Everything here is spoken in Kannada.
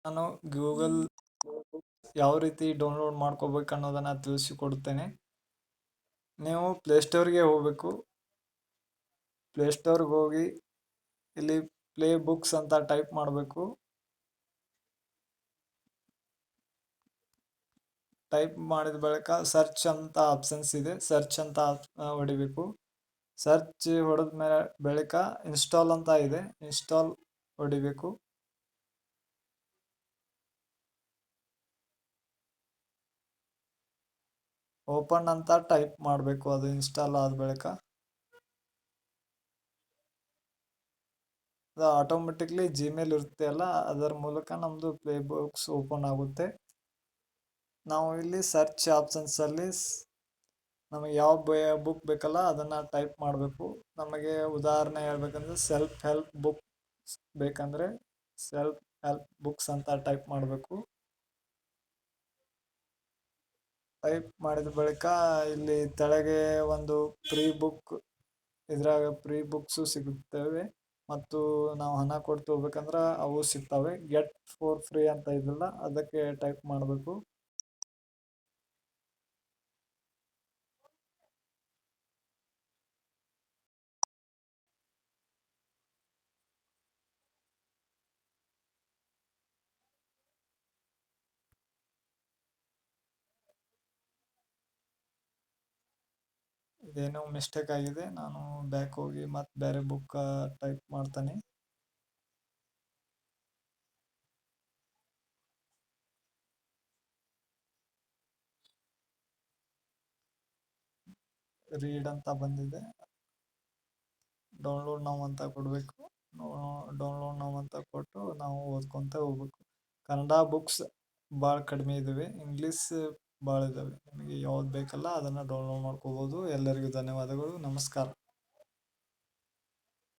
ನಾನು ಗೂಗಲ್ ಯಾವ ರೀತಿ ಡೌನ್ಲೋಡ್ ಮಾಡ್ಕೋಬೇಕು ಅನ್ನೋದನ್ನು ತಿಳಿಸಿಕೊಡುತ್ತೇನೆ. ನೀವು ಪ್ಲೇಸ್ಟೋರ್ಗೆ ಹೋಗಬೇಕು. ಪ್ಲೇಸ್ಟೋರ್ಗೆ ಹೋಗಿ ಇಲ್ಲಿ ಪ್ಲೇ ಬುಕ್ಸ್ ಅಂತ ಟೈಪ್ ಮಾಡಬೇಕು. ಟೈಪ್ ಮಾಡಿದ ಬಳಿಕ ಸರ್ಚ್ ಅಂತ ಆಪ್ಷನ್ಸ್ ಇದೆ, ಸರ್ಚ್ ಅಂತ ಹೊಡಿಬೇಕು. ಸರ್ಚ್ ಹೊಡೆದ ಮೇಲೆ ಬಳಿಕ ಇನ್ಸ್ಟಾಲ್ ಅಂತ ಇದೆ, ಇನ್ಸ್ಟಾಲ್ ಹೊಡಿಬೇಕು. ಓಪನ್ ಅಂತ ಟೈಪ್ ಮಾಡಬೇಕು. ಅದು ಇನ್ಸ್ಟಾಲ್ ಆದ ಬಳಿಕ ಅದು ಆಟೋಮೆಟಿಕ್ಲಿ ಜಿಮೇಲ್ ಇರುತ್ತೆ ಅಲ್ಲ, ಅದರ ಮೂಲಕ ನಮ್ಮದು ಪ್ಲೇ ಬುಕ್ಸ್ ಓಪನ್ ಆಗುತ್ತೆ. ನಾವು ಇಲ್ಲಿ ಸರ್ಚ್ ಆಪ್ಷನ್ಸಲ್ಲಿ ನಮಗೆ ಯಾವ ಬುಕ್ ಬೇಕಲ್ಲ ಅದನ್ನು ಟೈಪ್ ಮಾಡಬೇಕು. ನಮಗೆ ಉದಾಹರಣೆ ಹೇಳ್ಬೇಕಂದ್ರೆ ಸೆಲ್ಫ್ ಹೆಲ್ಪ್ ಬುಕ್ ಬೇಕಂದ್ರೆ ಸೆಲ್ಫ್ ಹೆಲ್ಪ್ ಬುಕ್ಸ್ ಅಂತ ಟೈಪ್ ಮಾಡಬೇಕು. ಟೈಪ್ ಮಾಡಿದ ಬಳಿಕ ಇಲ್ಲಿ ತೆಳಗೆ ಒಂದು ಪ್ರೀ ಬುಕ್, ಇದ್ರಾಗ ಪ್ರೀ ಬುಕ್ಸು ಸಿಗುತ್ತವೆ ಮತ್ತು ನಾವು ಹಣ ಕೊಟ್ಟು ಹೋಗ್ಬೇಕಂದ್ರೆ ಅವು ಸಿಗ್ತವೆ. ಗೆಟ್ ಫಾರ್ ಫ್ರೀ ಅಂತ ಇದೆಯಲ್ಲ ಅದಕ್ಕೆ ಟೈಪ್ ಮಾಡಬೇಕು. ಇದೇನೋ ಮಿಸ್ಟೇಕ್ ಆಗಿದೆ, ನಾನು ಬ್ಯಾಕ್ ಹೋಗಿ ಮತ್ತೆ ಬೇರೆ ಬುಕ್ ಟೈಪ್ ಮಾಡ್ತಾನೆ. ರೀಡ್ ಅಂತ ಬಂದಿದೆ, ಡೌನ್ಲೋಡ್ ನಾವು ಅಂತ ಕೊಡಬೇಕು. ಡೌನ್ಲೋಡ್ ನಾವು ಅಂತ ಕೊಟ್ಟು ನಾವು ಓದ್ಕೊತ ಹೋಗ್ಬೇಕು. ಕನ್ನಡ ಬುಕ್ಸ್ ಭಾಳ ಕಡಿಮೆ ಇದ್ದಾವೆ, ಇಂಗ್ಲೀಷ್ ಭಾಳ ಇದ್ದಾವೆ. ನಿಮಗೆ ಯಾವ್ದು ಬೇಕಲ್ಲ ಅದನ್ನು ಡೌನ್ಲೋಡ್ ಮಾಡ್ಕೋಬೋದು. ಎಲ್ಲರಿಗೂ ಧನ್ಯವಾದಗಳು, ನಮಸ್ಕಾರ.